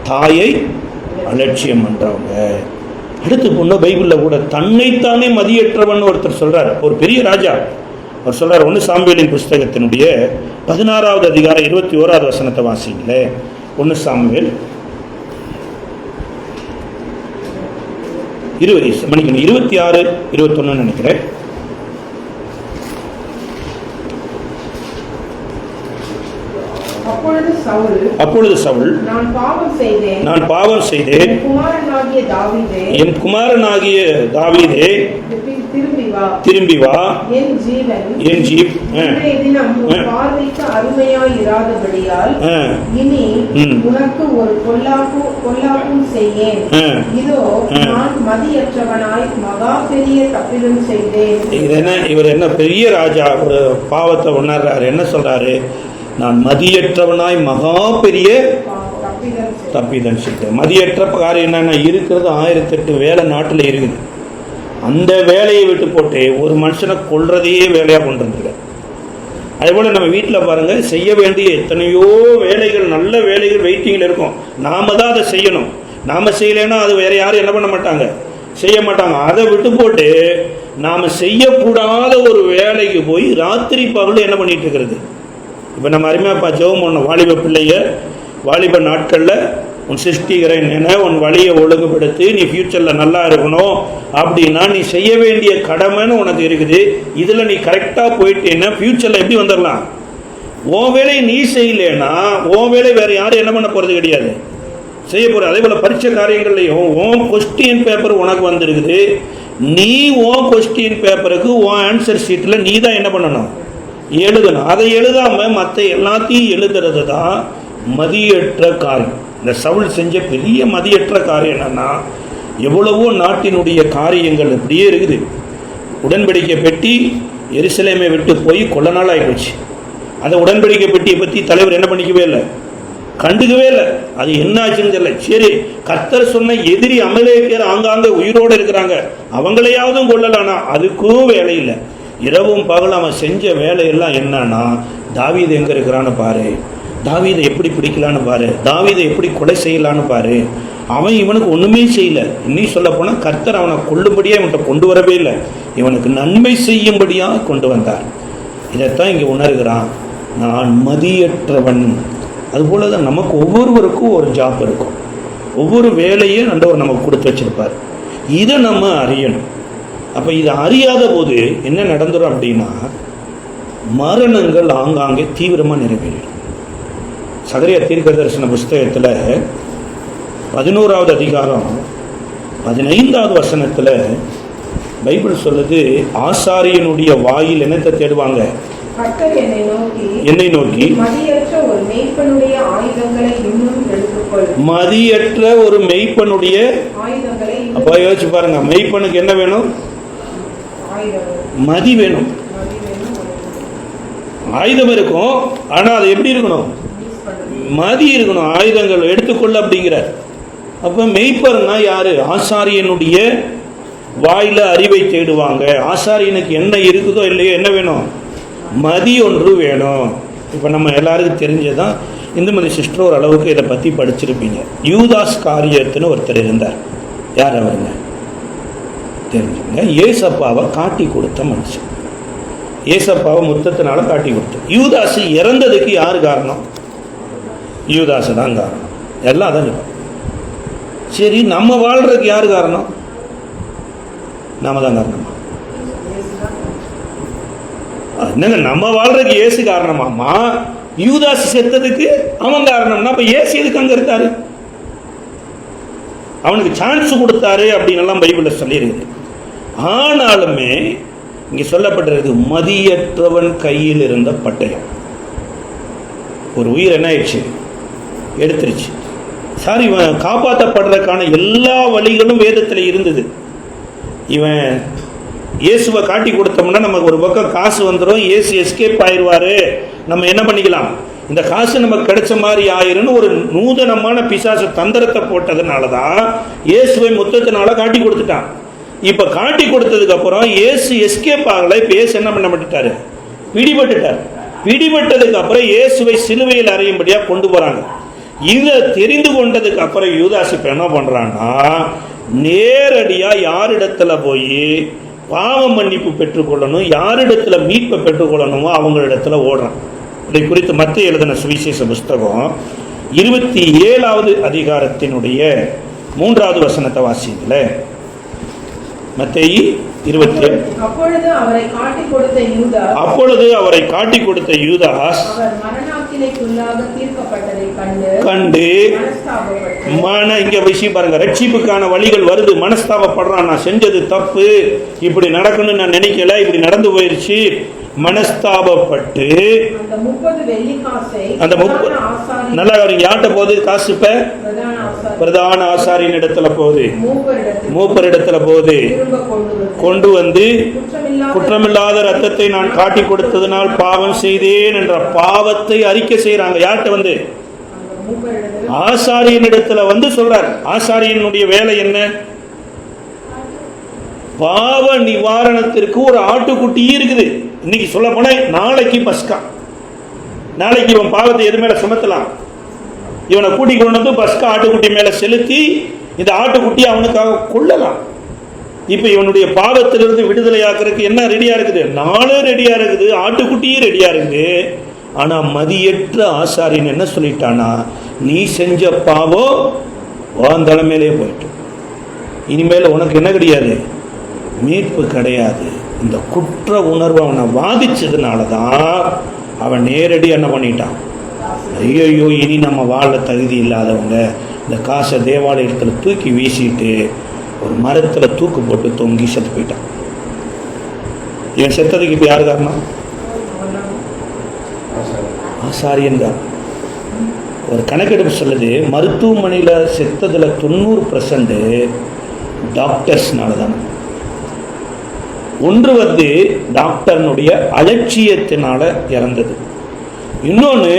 Speaker 1: தாயை அலட்சியம் பண்ணுறவங்க. அடுத்து போனால் பைபிளில் கூட தன்னைத்தானே மதியற்றவன் ஒருத்தர் சொல்கிறார், ஒரு பெரிய ராஜா. அவர் சொல்கிறார், 1 சாமுவேலின் புஸ்தகத்தினுடைய 16வது அதிகாரம் 21வது வசனத்தை வாசிங்களே. 1 சாமுவேல் 26, 21 நினைக்கிறேன். அப்பொழுது சவுல், நான் பாவம் செய்தேன், என் குமாரனாகிய தாவீதே திரும்பி வா, என் இவர் என்ன பெரிய ராஜா ஒரு பாவத்தை உணர்றாரு. என்ன சொல்றாரு, நான் மதியற்றவனாய் மகா பெரிய தப்பிதம் செய்தேன். மதியற்ற காரியம் என்னன்னா, இருக்கிறது 1008 வேலை நாட்டில் இருக்குது. அந்த வேலையை விட்டு போட்டு ஒரு மனுஷனை கொல்றதையே வேலையாக கொண்டு வந்துருக்க. அதேபோல் நம்ம வீட்டில் பாருங்கள், செய்ய வேண்டிய எத்தனையோ வேலைகள், நல்ல வேலைகள் வெயிட்டிங்கில் இருக்கும். நாம் தான் அதை செய்யணும். நாம் செய்யலைன்னா அது வேறு யாரும் என்ன பண்ண மாட்டாங்க, செய்ய மாட்டாங்க. அதை விட்டு போட்டு நாம் செய்யக்கூடாத ஒரு வேலைக்கு போய் ராத்திரி பகல் என்ன பண்ணிட்டு இருக்கிறது. இப்போ நம்ம அருமையாப்பா ஜெபம் பண்ணோம், வாலிப பிள்ளைய வாலிப நாட்களில் உன் சிருஷ்டிக்கிறேன் என உன் வழியை ஒழுங்குபடுத்தி நீ ஃப்யூச்சரில் நல்லா இருக்கணும் அப்படின்னா நீ செய்ய வேண்டிய கடமைன்னு உனக்கு இருக்குது. இதில் நீ கரெக்டாக போயிட்டேன்னா ஃப்யூச்சரில் எப்படி வந்துடலாம். உன் வேலையை நீ செய்யலைன்னா உன் வேலை வேறு யாரும் என்ன பண்ண போகிறது கிடையாது, செய்ய போகிற. அதே போல் பரீட்சை காரியங்கள்லையும் உன் கொஸ்டின் பேப்பர் உனக்கு வந்துருக்குது. நீ உன் கொஸ்டின் பேப்பருக்கு உன் ஆன்சர் ஷீட்டில் நீ தான் என்ன பண்ணணும், எழுதணும். அதை எழுதாமல் மற்ற எல்லாத்தையும் எழுதுறது தான் மதியற்ற காரியம். இந்த சவுல் செஞ்ச பெரிய மதியற்ற காரியம் என்னன்னா, எவ்வளவோ நாட்டினுடைய காரியங்கள் இப்படியே இருக்குது. உடன்படிக்கை பெட்டி எருசலேமை விட்டு போய் கொள்ள நாள் ஆகிப்போச்சு. அந்த உடன்படிக்கை பெட்டியை பற்றி தலைவர் என்ன பண்ணிக்கவே இல்லை, கண்டுக்கவே இல்லை. அது என்ன ஆச்சுன்னு தெரியல. சரி, கர்த்தர் சொன்ன எதிரி அமலேக்கியர் ஆங்காங்கே உயிரோடு இருக்கிறாங்க, அவங்களையாவதும் கொள்ளலானா, அதுக்கும் வேலை இல்லை. இரவும் பகலும் அவன் செஞ்ச வேலையெல்லாம் என்னன்னா, தாவீது எங்கே இருக்கிறான்னு பாரு, தாவீதை எப்படி பிடிக்கலான்னு பாரு, தாவீதை எப்படி கொலை செய்யலான்னு பாரு. அவன் இவனுக்கு ஒன்றுமே செய்யலை. இன்னும் சொல்ல போனால் கர்த்தர் அவனை கொல்லும்படியாக இவன்கிட்ட கொண்டு வரவே இல்லை, இவனுக்கு நன்மை செய்யும்படியாக கொண்டு வந்தார். இதைத்தான் இங்கே உணர்கிறான், நான் மதியற்றவன். அதுபோல தான் நமக்கு ஒவ்வொருவருக்கும் ஒரு ஜாப் இருக்கும், ஒவ்வொரு வேலையும் ஆண்டவர் நமக்கு கொடுத்து வச்சிருப்பார். இதை நம்ம அறியணும். அப்போ இதை அறியாத போது என்ன நடந்துடும் அப்படின்னா, மரணங்கள் ஆங்காங்கே தீவிரமாக நிறைவேறும். சகரியா தீர்க்கதரிசன புஸ்தகத்தில் 11வது அதிகாரம் 15வது வசனத்தில் பைபிள் சொல்லுது, ஆசாரியனுடைய வாயில் என்னத்தை தேடுவாங்க, என்னை நோக்கி மதியற்ற ஒரு மெய்ப்பனுடைய ஆயுதங்களை. அப்போ யோசிச்சு பாருங்க, மெய்ப்பனுக்கு என்ன வேணும், மதி வேணும். ஆயுதம் இருக்கும், ஆனால் அது எப்படி இருக்கணும், மதி இருக்கணும். ஆயுதங்கள் எடுத்துக்கொள்ள அப்படிங்கிறார். அப்போ மெய்ப்பர்னா யாரு, ஆசாரியனுடைய வாயில அறிவை தேடுவாங்க. ஆசாரியனுக்கு என்ன இருக்குதோ இல்லையோ என்ன வேணும், மதி ஒன்று வேணும். இப்போ நம்ம எல்லாருக்கும் தெரிஞ்சதான், இந்துமதி சிஸ்டர் ஒரு அளவுக்கு இதை பற்றி படிச்சிருப்பீங்க. யூதாஸ் காரியத்துன்னு ஒருத்தர் இருந்தார். யார் அவருங்க தெரிஞ்சுங்க. ஏசப்பாவை காட்டி கொடுத்த மனுஷன். ஏசப்பாவை முத்தத்தினால காட்டி கொடுத்த. யூதாஸ் இறந்ததுக்கு யார் காரணம், யூதாஸ் தான் காரணம். எல்லாம் அதான். சரி, நம்ம வாழ்றதுக்கு யார் காரணம், நாம தான் காரணமா? என்னங்க, நம்ம வாழ்றதுக்கு ஏசு காரணமாமா, யூதாஸ் செத்ததுக்கு அவன் காரணம்னா அப்ப ஏசு எதுக்கு அங்க இருக்காரு, அவனுக்கு சான்ஸ் கொடுத்தாரு அப்படின்னு எல்லாம் பைபிள்ல சொல்லியிருக்கு. ஆனாலுமே இங்க சொல்லப்பட்டிருக்கு, மதியற்றவன் கையில் இருந்த பட்டயம். ஒரு உயிர் என்ன ஆயிடுச்சு, எடுத்துருச்சு. சார், இவன் காப்பாற்றப்படுறதுக்கான எல்லா வழிகளும் வேதத்தில் இருந்தது. இவன் இயேசுவை காட்டி கொடுத்தோம்னா நமக்கு ஒரு பக்கம் காசு வந்துடும், இயேசு எஸ்கேப் ஆயிடுவாரு, நம்ம என்ன பண்ணிக்கலாம், இந்த காசு நமக்கு கிடைச்ச மாதிரி ஆயிருன்னு ஒரு நூதனமான பிசாசு தந்திரத்தை போட்டதுனால தான் இயேசுவை முத்தத்தினால காட்டி கொடுத்துட்டான். இப்போ காட்டி கொடுத்ததுக்கு அப்புறம் இயேசு எஸ்கேப் ஆகலை. இப்போ இயேசு என்ன பண்ண மாட்டாரு, பிடிபட்டுட்டார். பிடிபட்டதுக்கு அப்புறம் இயேசுவை சிலுவையில் அறையும்படியாக கொண்டு போகிறாங்க. இதை தெரிந்து கொண்டதுக்கு அப்புறம் யூதாஸ் இப்போ என்ன பண்ணுறான்னா, நேரடியாக யாரிடத்துல போய் பாவ மன்னிப்பு பெற்றுக்கொள்ளணும், யாரிடத்துல மீட்பை பெற்றுக்கொள்ளணுமோ அவங்களிடத்துல ஓடுறான். இதை குறித்து மத்திய எழுதின சுவிசேஷ புஸ்தகம் 27வது அதிகாரத்தினுடைய 3வது வசனத்தை வாசிங்களே. மத்தேயு 27. அப்பொழுது அவரை காட்டி கொடுத்த யூதாஸ் கண்டு இங்க விஷயம் பாருங்க, ரட்சிப்புக்கான வழிகள் வருது. மனஸ்தாபப்படுறான், நான் செஞ்சது தப்பு, இப்படி நடக்கணும்னு நான் நினைக்கல, இப்படி நடந்து போயிருச்சு. மனஸ்தாபப்பட்டு அந்த 30 நல்லா யார்கிட்ட போகுது காசு, இப்ப பிரதான ஆசாரியின் இடத்துல போகுது, மூப்பர் இடத்துல போகுது. கொண்டு வந்து குற்றமில்லாத ரத்தத்தை நான் காட்டி கொடுத்ததுனால் பாவம் செய்தேன் என்ற பாவத்தை அறிக்கை செய்யறாங்க. யார்கிட்ட வந்து? ஆசாரியின் இடத்துல வந்து சொல்றார். ஆசாரியனுடைய வேலை என்ன? பாவ நிவாரணத்திற்கு ஒரு ஆட்டுக்குட்டி இருக்குது. இன்னைக்கு சொல்ல போனா நாளைக்கு பஸ்கா, நாளைக்கு இவன் பாவத்தை எது மேல சுமத்தலாம்? இவனை கூட்டி கொண்டு வந்து பஸ்கா ஆட்டுக்குட்டி மேல செலுத்தி இந்த ஆட்டுக்குட்டியை அவனுக்காக கொள்ளலாம். இப்ப இவனுடைய பாவத்திலிருந்து விடுதலையாக்குறதுக்கு என்ன ரெடியா இருக்குது? நாளும் ரெடியா இருக்குது, ஆட்டுக்குட்டியும் ரெடியா இருக்குது. ஆனா மதியற்ற ஆசாரியன் என்ன சொல்லிட்டானா, நீ செஞ்ச பாவம் உன் தலைமையிலே போயிட்டு, இனிமேல் உனக்கு என்ன கிடையாது? மீட்பு கிடையாது. இந்த குற்ற உணர்வு அவனை பாதிச்சதுனாலதான் அவன் நேரடி என்ன பண்ணிட்டான், ஐயோ இனி நம்ம வாழ தகுதி இல்லாதவங்க, இந்த காசை தேவாலயத்தில் தூக்கி வீசிட்டு ஒரு மரத்தில் தூக்கு போட்டு தொங்கி செத்து போயிட்டான். இவன் செத்ததுக்கு இப்போ யாரு காரணம்? ஆசாரியன் தான். ஒரு கணக்கெடுப்பு சொல்லுது, மருத்துவமனையில் செத்ததில் 90% டாக்டர்ஸ்னால தான். ஒன்று வந்து டாக்டர்னுடைய அலட்சியத்தினால இறந்தது. இன்னொன்று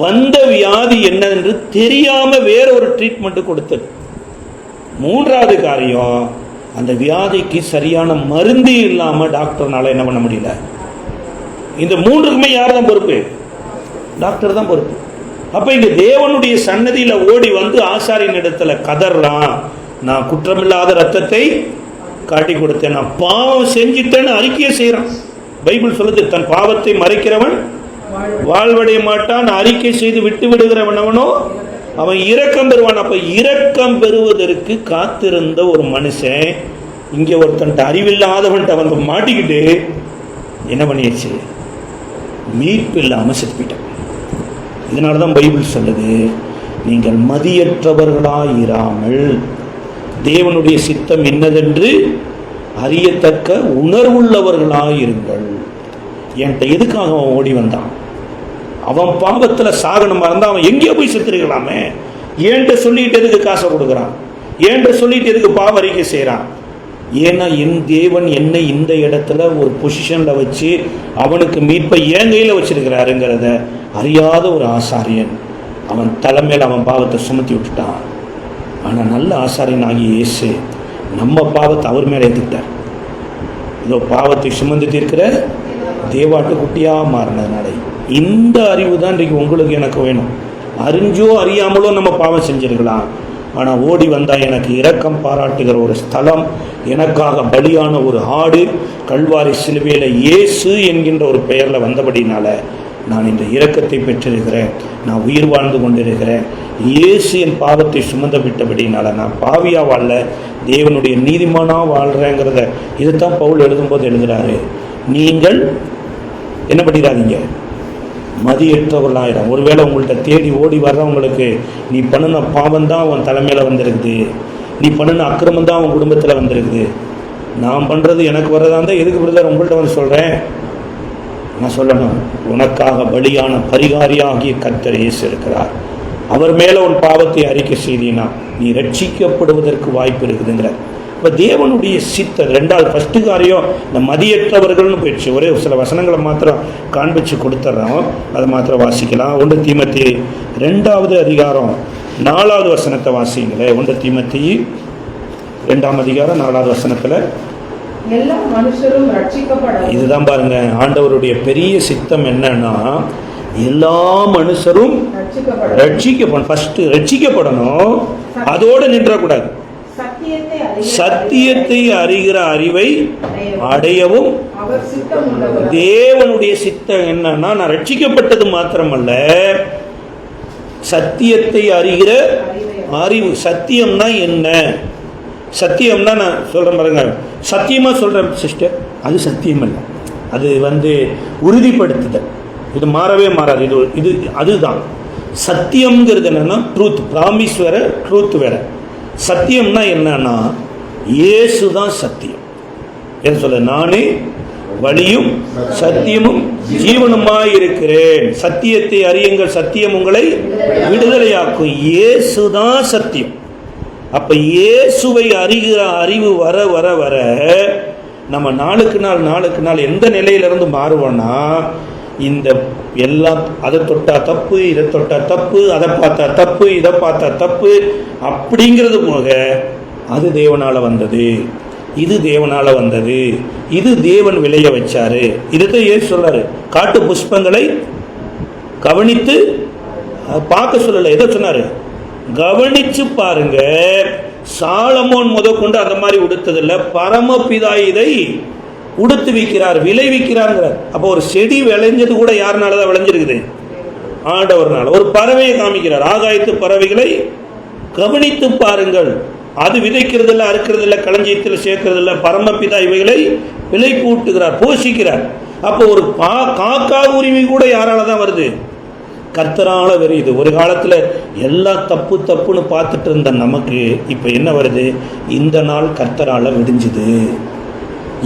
Speaker 1: வந்த வியாதி என்னவென்று தெரியாம வேற ஒரு ட்ரீட்மெண்ட் கொடுத்தது. மூன்றாவது காரியம், அந்த வியாதிக்கு சரியான மருந்து இல்லாம டாக்டர்னால என்ன பண்ண முடியல. இந்த மூன்றுக்குமே யார் தான் பொறுப்பு? டாக்டர் தான் பொறுப்பு. அப்ப இங்க தேவனுடைய சன்னதியில ஓடி வந்து ஆசாரியின் இடத்துல கதறான், நான் குற்றமில்லாத ரத்தத்தை காட்டி கொடுத்தேன், நான் பாவம் செஞ்சிட்டேன்னு அறிக்கையை செய்யறான். பைபிள் சொல்லுது, தன் பாவத்தை மறைக்கிறவன் வாழ்வடைய மாட்டான், அறிக்கை செய்து விட்டு விடுகிறவன் அவனோ அவன் இரக்கம் பெறுவான். அப்ப இரக்கம் பெறுவதற்கு காத்திருந்த ஒரு மனுஷன் இங்க ஒருத்தன்ட்ட அறிவில்லாதவன்ட்ட வந்து மாட்டிக்கிட்டு என்ன பண்ணிடுச்சு? மீட்பு இல்லாம செத்து போயிட்டான். இதனாலதான் பைபிள் சொல்லுது, நீங்கள் மதியற்றவர்களாயிராமல் தேவனுடைய சித்தம் என்னதென்று அறியத்தக்க உணர்வுள்ளவர்களாயிருங்கள். என்கிட்ட எதுக்காக அவன் ஓடி வந்தான்? அவன் பாவத்தில் சாகனமா இருந்தா அவன் எங்கேயோ போய் செத்துருக்கலாமே. ஏன்ட்ட சொல்லிட்டு எதுக்கு காசை கொடுக்குறான்? ஏன்ட்ட சொல்லிட்டு எதுக்கு பாவ அறிக்கை செய்யறான்? ஏன்னா என் தேவன் என்னை இந்த இடத்துல ஒரு பொசிஷன்ல வச்சு அவனுக்கு மீட்பை என் கையில வச்சிருக்கிறாருங்கிறத அறியாத ஒரு ஆசாரியன் அவன் தலைமையில் அவன் பாவத்தை சுமத்தி விட்டுட்டான். ஆனால் நல்ல ஆசாரியன் ஆகிய இயேசு நம்ம பாவத்தை அவர் மேலே ஏற்றுக்கிட்டார். இதோ பாவத்தை சுமந்து தீர்க்கிற தேவாட்டு குட்டியாக மாறினதுனால இந்த அறிவு தான் இன்றைக்கு உங்களுக்கு எனக்கு வேணும். அறிஞ்சோ அறியாமலோ நம்ம பாவம் செஞ்சிருக்கலாம். ஆனால் ஓடி வந்தால் எனக்கு இரக்கம் பாராட்டுகிற ஒரு ஸ்தலம், எனக்காக பலியான ஒரு ஆடு, கல்வாரி சிலுவையில் இயேசு என்கின்ற ஒரு பெயரில் வந்தபடினால நான் இந்த இரக்கத்தை பெற்றிருக்கிறேன், நான் உயிர் வாழ்ந்து கொண்டிருக்கிறேன். இயேசு என் பாவத்தை சுமந்த விட்டபடினால நான் பாவியா வாழ, தேவனுடைய நீதிமானா வாழ்கிறேங்கிறத இதைத்தான் பவுல் எழுதும்போது எழுதுகிறாரு. நீங்கள் என்ன பண்ணிடாதீங்க, மதியற்றவர்களாயிரம். ஒருவேளை உங்கள்கிட்ட தேடி ஓடி வர்றவங்களுக்கு நீ பண்ணின பாவம் தான் உன் தலைமையில் வந்திருக்குது, நீ பண்ணின அக்கிரமம் தான் உன் குடும்பத்தில் வந்திருக்குது, நான் பண்ணுறது எனக்கு வர்றதா இருந்தால் எதுக்கு பிரதர் உங்கள்கிட்ட வந்து சொல்கிறேன்? நான் சொல்லணும், உனக்காக பலியான பரிகாரியாகிய கர்த்தர் இயேசு இருக்கிறார். அவர் மேலே உன் பாவத்தை அறிக்கை செய்தீனா நீ ரட்சிக்கப்படுவதற்கு வாய்ப்பு இருக்குதுங்கிற. இப்போ தேவனுடைய சித்தர் ரெண்டாவது ஃபஸ்ட்டு காரியம் இந்த மதியற்றவர்கள்னு போயிடுச்சு. ஒரே சில வசனங்களை மாத்திரம் காண்பிச்சு கொடுத்துட்றோம், அதை மாத்திரம் வாசிக்கலாம். 1 தீமோத்தேயு 2வது அதிகாரம் 4வது வசனத்தை வாசிங்களே. 1 தீமோத்தேயு 2ஆம் அதிகாரம் 4வது வசனத்தில்
Speaker 2: எல்லா மனுஷரும் ரட்சிக்கப்படணும்.
Speaker 1: இதுதான் பாருங்க, ஆண்டவருடைய பெரிய சித்தம் என்னன்னா எல்லா மனுஷரும் ரட்சிக்கப்படணும். ஃபர்ஸ்ட் ரட்சிக்கப்படணும், அதோடு நின்றக்கூடாது. சத்தியத்தை அறிகிற அறிவை அடையவும் தேவனுடைய சித்தம் என்னன்னா, நான் ரட்சிக்கப்பட்டது மாத்திரமல்ல, சத்தியத்தை அறிகிற அறிவு. சத்தியம்னா என்ன? சத்தியம்னா நான் சொல்கிறேன் பாருங்க, சத்தியமாக சொல்கிறேன் சிஸ்டர், அது சத்தியம் இல்லை, அது உறுதிப்படுத்துதல். இது மாறவே மாறாது. இது அதுதான் சத்தியம்ங்கிறது. என்னன்னா ட்ரூத், ப்ராமிஸ் வேற, ட்ரூத் வேற. சத்தியம்னா என்னன்னா இயேசு தான் சத்தியம். என்ன சொல்ல, நானே வழியும் சத்தியமும் ஜீவனுமாயிருக்கிறேன். சத்தியத்தை அறியுங்கள், சத்தியம் உங்களை விடுதலையாக்கும். இயேசுதான் சத்தியம். அப்ப இயேசுவை அறிகிற அறிவு வர வர வர நம்ம நாளுக்கு நாள் எந்த நிலையிலிருந்து மாறுவோம்னா, இந்த எல்லாம் அதை தொட்டா தப்பு, இதை தொட்டா தப்பு, அதை பார்த்தா தப்பு, இதை பார்த்தா தப்பு அப்படிங்கிறது போக, அது தேவனால வந்தது, இது தேவனால வந்தது, இது தேவன் விளைய வச்சாரு. இதுதான் ஏன் சொல்றாரு, காட்டு புஷ்பங்களை கவனித்து பார்க்க சொல்லல. எதை சொன்னாரு? கவனிச்சு பாருங்க. சாலமோன் முதற்கொண்டு அந்த மாதிரி உடுத்ததில்லை. பரமபிதா இதை உடுத்து வைக்கிறார், விளைவிக்கிறார். அப்போ ஒரு செடி விளைஞ்சது கூட யாருனாலதான் விளைஞ்சிருக்குது? ஆண்டவர்னால. ஒரு பறவையை காமிக்கிறார், ஆகாயத்து பறவைகளை கவனித்து பாருங்கள், அது விதைக்கிறது இல்லை, அறுக்கிறது இல்லை, களஞ்சியத்தில் சேர்க்கிறது இல்லை. பரமபிதா இவைகளை விலை கூட்டுகிறார், போஷிக்கிறார். அப்போ ஒரு காக்கா உரிமை கூட யாரால தான் வருது? கர்த்தரால வருது. ஒரு காலத்தில் எல்லாம் தப்புன்னு பார்த்துட்டு இருந்த நமக்கு இப்போ என்ன வருது? இந்த நாள் கர்த்தரால விடிஞ்சுது.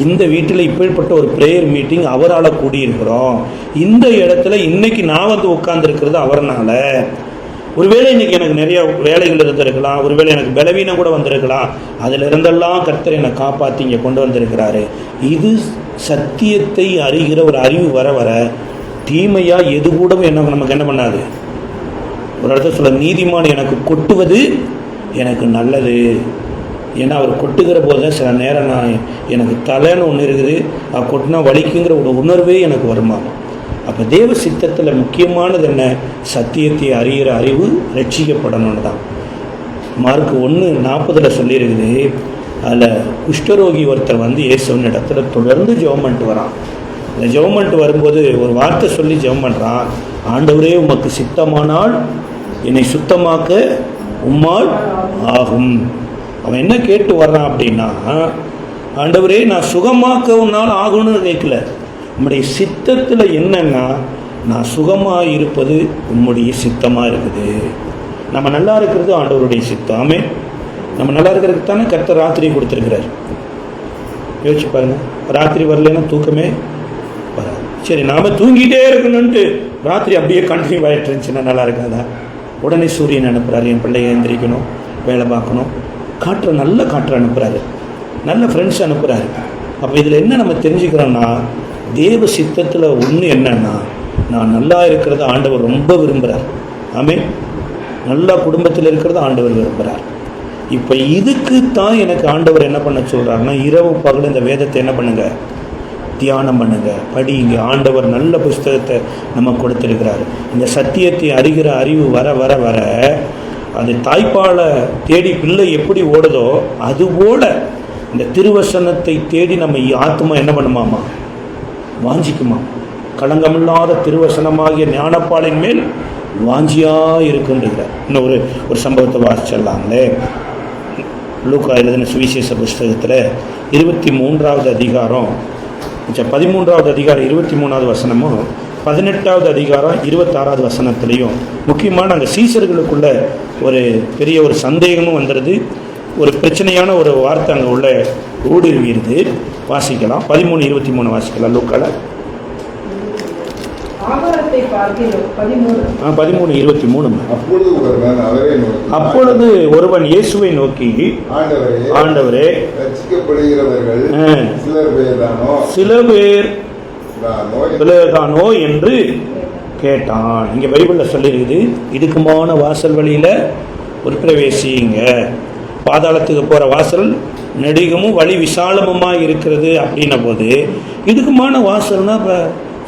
Speaker 1: இந்த வீட்டில் இப்படிப்பட்ட ஒரு ப்ரேயர் மீட்டிங் அவரால் கூடியிருக்கிறோம். இந்த இடத்துல இன்னைக்கு நான் வந்து உட்கார்ந்துருக்கிறது அவர்னால. ஒருவேளை இன்னைக்கு எனக்கு நிறைய வேலைகள் இருந்திருக்கலாம், ஒருவேளை எனக்கு பலவீனம் கூட வந்திருக்கலாம். அதில் இருந்தெல்லாம் கர்த்தர் என்னை காப்பாற்றி இங்கே கொண்டு வந்திருக்கிறாரு. இது சத்தியத்தை அறிகிற ஒரு அறிவு வர வர தீமையா எது கூட நமக்கு என்ன பண்ணாது. ஒரு இடத்துல சொல்ல, நீதிமான் எனக்கு கொட்டுவது எனக்கு நல்லது. ஏன்னா அவர் கொட்டுகிற போது தான் சில நேரம் எனக்கு தலைன்னு ஒன்று இருக்குது, அவர் கொட்டினா வலிக்குங்கிற ஒரு உணர்வே எனக்கு வருமா. அப்போ தேவ சித்தத்தில் முக்கியமானது என்ன? சத்தியத்தை அறிகிற அறிவு ரட்சிக்கப்படணும்னு தான். மார்க் 1:40 சொல்லியிருக்குது. அதில் குஷ்டரோகி ஒருத்தர் வந்து இயேசுவின் இடத்துல தொடர்ந்து ஜெபம் பண்ணிட்டு வரான். இந்த ஜெபம் பண்ணிட்டு வரும்போது ஒரு வார்த்தை சொல்லி ஜெபம் பண்ணுறான், ஆண்டவரே உமக்கு சித்தமானால் என்னை சுத்தமாக்க உம்மால் ஆகும். அவன் என்ன கேட்டு வர்றான் அப்படின்னா, ஆண்டவரே நான் சுகமாக்க உன்னால் ஆகணும்னு கேட்கல, உம்முடைய சித்தத்தில் என்னன்னா நான் சுகமாக இருப்பது உம்முடைய சித்தமாக இருக்குது. நம்ம நல்லா இருக்கிறது ஆண்டவருடைய சித்தம். ஆமே, நம்ம நல்லா இருக்கிறதுக்கு தானே கர்த்தர் ராத்திரி கொடுத்துருக்கிறார். யோசிச்சு பாருங்க, ராத்திரி வரலன்னா தூக்கமே வராது. சரி, நாம் தூங்கிட்டே இருக்கணும்ன்ட்டு ராத்திரி அப்படியே கண்டினியூ ஆகிட்டு இருந்துச்சுன்னா நல்லா இருக்காதா? உடனே சூரியன் அனுப்புகிறாரு, என் பிள்ளைய எந்திரிக்கணும், வேலை பார்க்கணும், நல்ல காற்று அனுப்புகிறாரு, நல்ல ஃப்ரெண்ட்ஸ் அனுப்புகிறாரு. அப்போ இதில் என்ன நம்ம தெரிஞ்சுக்கிறோன்னா, தேவ சித்தத்தில் ஒன்று என்னன்னா, நான் நல்லா இருக்கிறத ஆண்டவர் ரொம்ப விரும்புகிறார். ஆமே, நல்லா குடும்பத்தில் இருக்கிறத ஆண்டவர் விரும்புகிறார். இப்போ இதுக்கு தான் எனக்கு ஆண்டவர் என்ன பண்ண சொல்கிறாருன்னா, இரவு பகல் இந்த வேதத்தை என்ன பண்ணுங்க, தியானம் பண்ணுங்க, படிங்க. ஆண்டவர் நல்ல புஸ்தகத்தை நம்ம கொடுத்திருக்கிறார். இந்த சத்தியத்தை அறிகிற அறிவு வர வர வர அது தாய்ப்பாலை தேடி பிள்ளை எப்படி ஓடுதோ அதுபோல இந்த திருவசனத்தை தேடி நம்ம ஆத்மா என்ன பண்ணுமாமா, வாஞ்சிக்குமா. களங்கமில்லாத திருவசனமாகிய ஞானப்பாலின் மேல் வாஞ்சியா இருக்குன்றார். இன்னும் ஒரு சம்பவத்தை வாசிச்சிடலாங்களே. லூக்கா எழுதின சுவிசேஷ புஸ்தகத்தில் 23வது அதிகாரம் 13வது அதிகாரம் 23வது வசனமும் 18வது அதிகாரம் 26வது வசனத்துலேயும் முக்கியமான அங்கே சீசர்களுக்குள்ள ஒரு பெரிய ஒரு சந்தேகமும் வந்துடுது. ஒரு பிரச்சனையான ஒரு வார்த்தை அங்கே உள்ள ஊடுருவிடுது. வாசிக்கலாம், 13:23 வாசிக்கலாம் லூக்கால. 13:23. அப்பொழுது ஒருவன் இயேசுவை நோக்கி, ஆண்டவரே சில பேர் தானோ என்று கேட்டான். இங்க பைபிள்ல சொல்லியிருக்குது, இதுக்குமான வாசல் வழியில ஒரு பிரவேசிங்க, பாதாளத்துக்கு போற வாசல் நெடுகமும் வழி விசாலமுமா இருக்கிறது அப்படின்ன போது, இதுக்குமான வாசல்னா இப்போ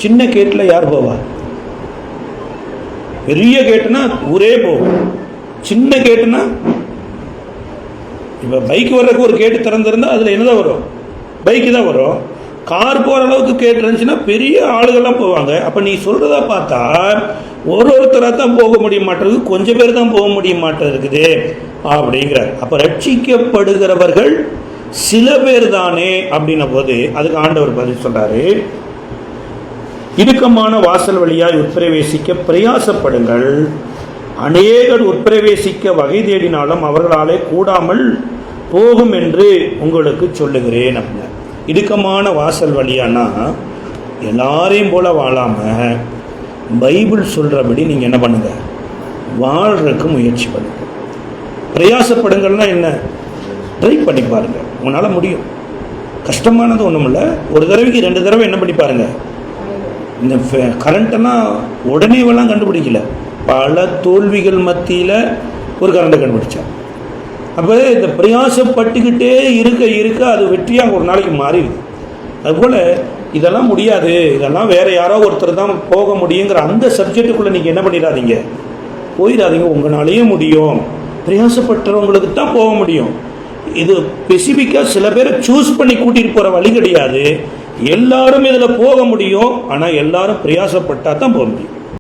Speaker 1: சின்ன கேட்டில் யார் போவா? பெரிய கேட்டுனா ஊரே போகும். சின்ன கேட்டுனா இப்போ பைக் வர்றதுக்கு ஒரு கேட்டு திறந்திருந்தா அதில் என்னதான் வரும்? பைக்கு தான் வரும். கார் போகிற அளவுக்கு கேட்டு இருந்துச்சுன்னா பெரிய ஆளுகள்லாம் போவாங்க. அப்போ நீ சொல்கிறதா பார்த்தா ஒருத்தராக தான் போக முடிய மாட்டேங்குது, கொஞ்சம் பேர் தான் போக முடிய மாட்டேங்குது அப்படிங்கிறார். அப்போ ரட்சிக்கப்படுகிறவர்கள் சில பேர் தானே அப்படின்ன போது அதுக்கு ஆண்டவர் பதில் சொல்றாரு, இடுக்கமான வாசல் வழியாய் உட்பிரவேசிக்க பிரயாசப்படுங்கள், அநேகர் உட்பிரவேசிக்க வகை தேடினாலும் அவர்களாலே கூடாமல் போகும் என்று உங்களுக்கு சொல்லுகிறேன் அப்படின்னா. இடுக்கமான வாசல் வழியானா எல்லாரையும் போல் வாழாமல் பைபிள் சொல்கிறபடி நீங்கள் என்ன பண்ணுங்கள், வாழ்கிறதுக்கு முயற்சி பண்ணுங்கள். பிரயாசப்படுங்கள்னா என்ன, ட்ரை பண்ணி பாருங்கள், உங்களால் முடியும். கஷ்டமானது ஒன்றும் இல்லை. ஒரு தடவைக்கு 2 தடவை என்ன பண்ணி பாருங்கள். இந்த கரண்ட்டெல்லாம் உடனேவெல்லாம் கண்டுபிடிக்கல, பல தோல்விகள் மத்தியில் ஒரு கரண்ட்டை கண்டுபிடிச்சா. அப்போ இந்த பிரயாசப்பட்டுக்கிட்டே இருக்க அது வெற்றியாக ஒரு நாளைக்கு மாறிடுது. அதுபோல் இதெல்லாம் முடியாது, இதெல்லாம் வேறு யாரோ ஒருத்தர் தான் போக முடியுங்கிற அந்த சப்ஜெக்டுக்குள்ளே நீங்கள் என்ன பண்ணிடாதீங்க, போயிடாதீங்க. உங்களாலேயே முடியும், பிரயாசப்பட்டவங்களுக்கு தான் போக முடியும். இது ஸ்பெசிஃபிக்காக சில பேரை சூஸ் பண்ணி கூட்டிகிட்டு போகிற வழி கிடையாது. எல்லாரும் இதில் போக முடியும், ஆனால் எல்லாரும் பிரயாசப்பட்டால் தான் போக முடியும்.